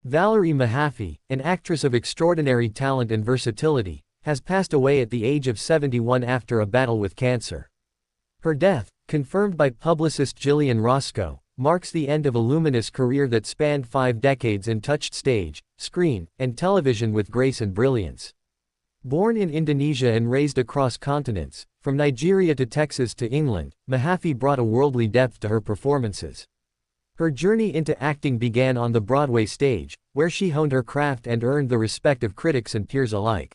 Valerie Mahaffey, an actress of extraordinary talent and versatility, has passed away at the age of 71 after a battle with cancer. Her death, confirmed by publicist Gillian Roscoe, marks the end of a luminous career that spanned 5 decades and touched stage, screen, and television with grace and brilliance. Born in Indonesia and raised across continents, from Nigeria to Texas to England, Mahaffey brought a worldly depth to her performances. Her journey into acting began on the Broadway stage, where she honed her craft and earned the respect of critics and peers alike.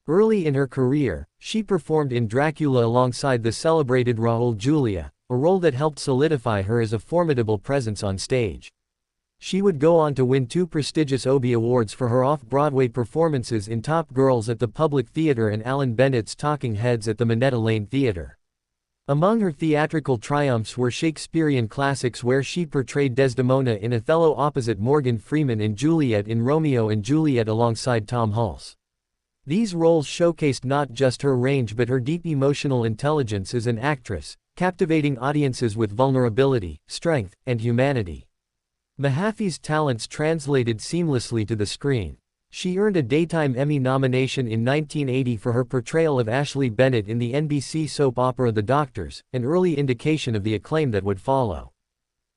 Early in her career, she performed in Dracula alongside the celebrated Raoul Julia, a role that helped solidify her as a formidable presence on stage. She would go on to win 2 prestigious Obie Awards for her off-Broadway performances in Top Girls at the Public Theater and Alan Bennett's Talking Heads at the Minetta Lane Theater. Among her theatrical triumphs were Shakespearean classics where she portrayed Desdemona in Othello opposite Morgan Freeman and Juliet in Romeo and Juliet alongside Tom Hulce. These roles showcased not just her range but her deep emotional intelligence as an actress, captivating audiences with vulnerability, strength, and humanity. Mahaffey's talents translated seamlessly to the screen. She earned a Daytime Emmy nomination in 1980 for her portrayal of Ashley Bennett in the NBC soap opera The Doctors, an early indication of the acclaim that would follow.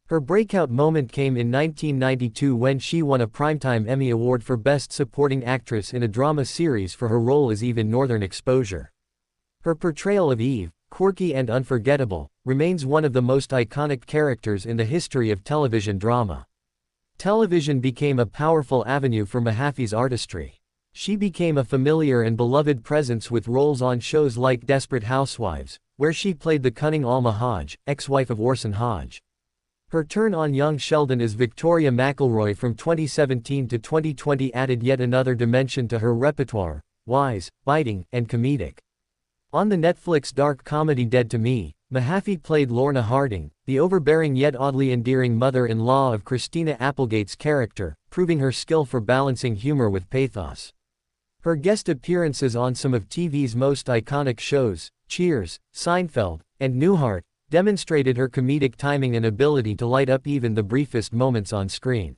Her breakout moment came in 1992 when she won a Primetime Emmy Award for Best Supporting Actress in a Drama Series for her role as Eve in Northern Exposure. Her portrayal of Eve, quirky and unforgettable, remains one of the most iconic characters in the history of television drama. Television became a powerful avenue for Mahaffey's artistry. She became a familiar and beloved presence with roles on shows like Desperate Housewives, where she played the cunning Alma Hodge, ex-wife of Orson Hodge. Her turn on young Sheldon as Victoria McElroy from 2017 to 2020 added yet another dimension to her repertoire, wise, biting, and comedic. On the Netflix dark comedy Dead to Me, Mahaffey played Lorna Harding, the overbearing yet oddly endearing mother-in-law of Christina Applegate's character, proving her skill for balancing humor with pathos. Her guest appearances on some of TV's most iconic shows, Cheers, Seinfeld, and Newhart, demonstrated her comedic timing and ability to light up even the briefest moments on screen.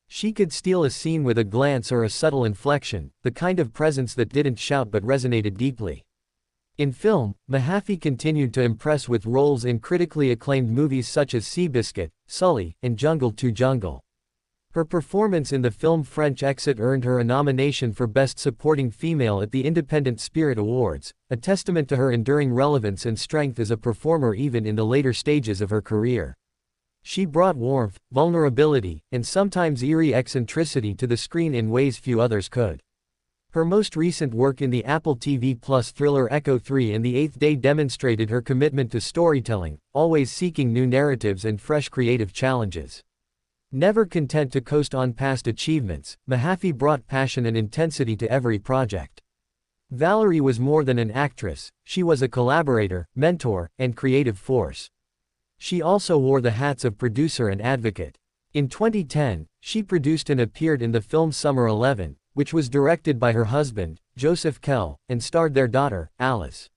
She could steal a scene with a glance or a subtle inflection, the kind of presence that didn't shout but resonated deeply. In film, Mahaffey continued to impress with roles in critically acclaimed movies such as Seabiscuit, Sully, and Jungle to Jungle. Her performance in the film French Exit earned her a nomination for Best Supporting Female at the Independent Spirit Awards, a testament to her enduring relevance and strength as a performer even in the later stages of her career. She brought warmth, vulnerability, and sometimes eerie eccentricity to the screen in ways few others could. Her most recent work in the Apple TV Plus thriller Echo 3 and The Eighth Day demonstrated her commitment to storytelling, always seeking new narratives and fresh creative challenges. Never content to coast on past achievements, Mahaffey brought passion and intensity to every project. Valerie was more than an actress, she was a collaborator, mentor, and creative force. She also wore the hats of producer and advocate. In 2010, she produced and appeared in the film Summer 11, which was directed by her husband, Joseph Kell, and starred their daughter, Alice.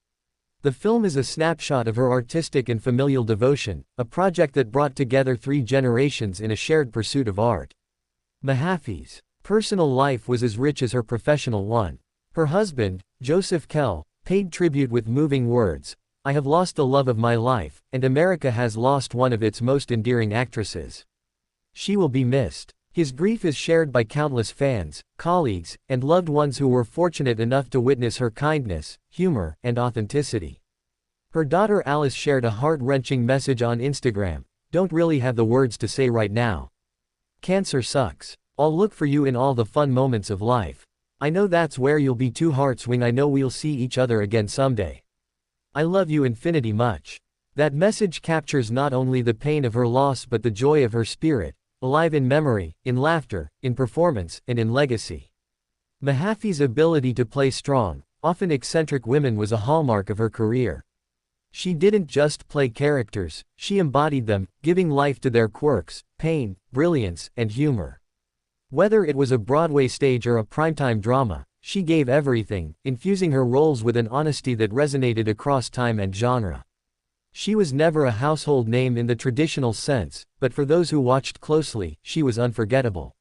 The film is a snapshot of her artistic and familial devotion, a project that brought together 3 generations in a shared pursuit of art. Mahaffey's personal life was as rich as her professional one. Her husband, Joseph Kell, paid tribute with moving words, "I have lost the love of my life, and America has lost one of its most endearing actresses. She will be missed." His grief is shared by countless fans, colleagues, and loved ones who were fortunate enough to witness her kindness, humor, and authenticity. Her daughter Alice shared a heart-wrenching message on Instagram, "Don't really have the words to say right now. Cancer sucks. I'll look for you in all the fun moments of life. I know that's where you'll be 2 hearts wing. I know we'll see each other again someday. I love you infinity much." That message captures not only the pain of her loss but the joy of her spirit, alive in memory, in laughter, in performance, and in legacy. Mahaffey's ability to play strong, often eccentric women was a hallmark of her career. She didn't just play characters, she embodied them, giving life to their quirks, pain, brilliance, and humor. Whether it was a Broadway stage or a primetime drama, she gave everything, infusing her roles with an honesty that resonated across time and genre. She was never a household name in the traditional sense, but for those who watched closely, she was unforgettable.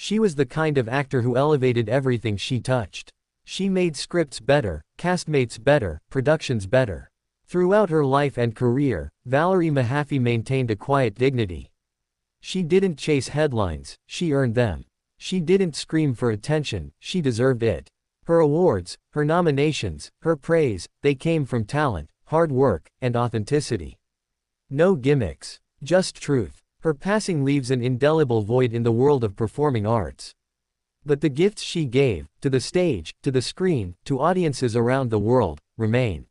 She was the kind of actor who elevated everything she touched. She made scripts better, castmates better, productions better. Throughout her life and career, Valerie Mahaffey maintained a quiet dignity. She didn't chase headlines, she earned them. She didn't scream for attention, she deserved it. Her awards, her nominations, her praise, they came from talent, hard work, and authenticity. No gimmicks. Just truth. Her passing leaves an indelible void in the world of performing arts. But the gifts she gave, to the stage, to the screen, to audiences around the world, remain.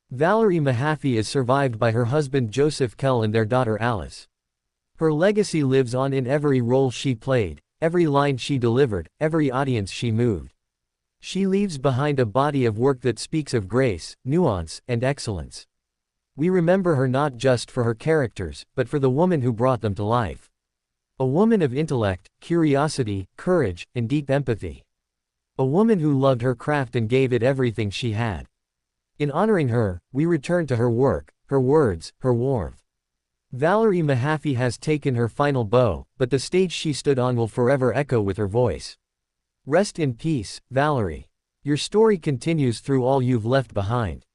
Valerie Mahaffey is survived by her husband Joseph Kell and their daughter Alice. Her legacy lives on in every role she played, every line she delivered, every audience she moved. She leaves behind a body of work that speaks of grace, nuance, and excellence. We remember her not just for her characters, but for the woman who brought them to life. A woman of intellect, curiosity, courage, and deep empathy. A woman who loved her craft and gave it everything she had. In honoring her, we return to her work, her words, her warmth. Valerie Mahaffey has taken her final bow, but the stage she stood on will forever echo with her voice. Rest in peace, Valerie. Your story continues through all you've left behind.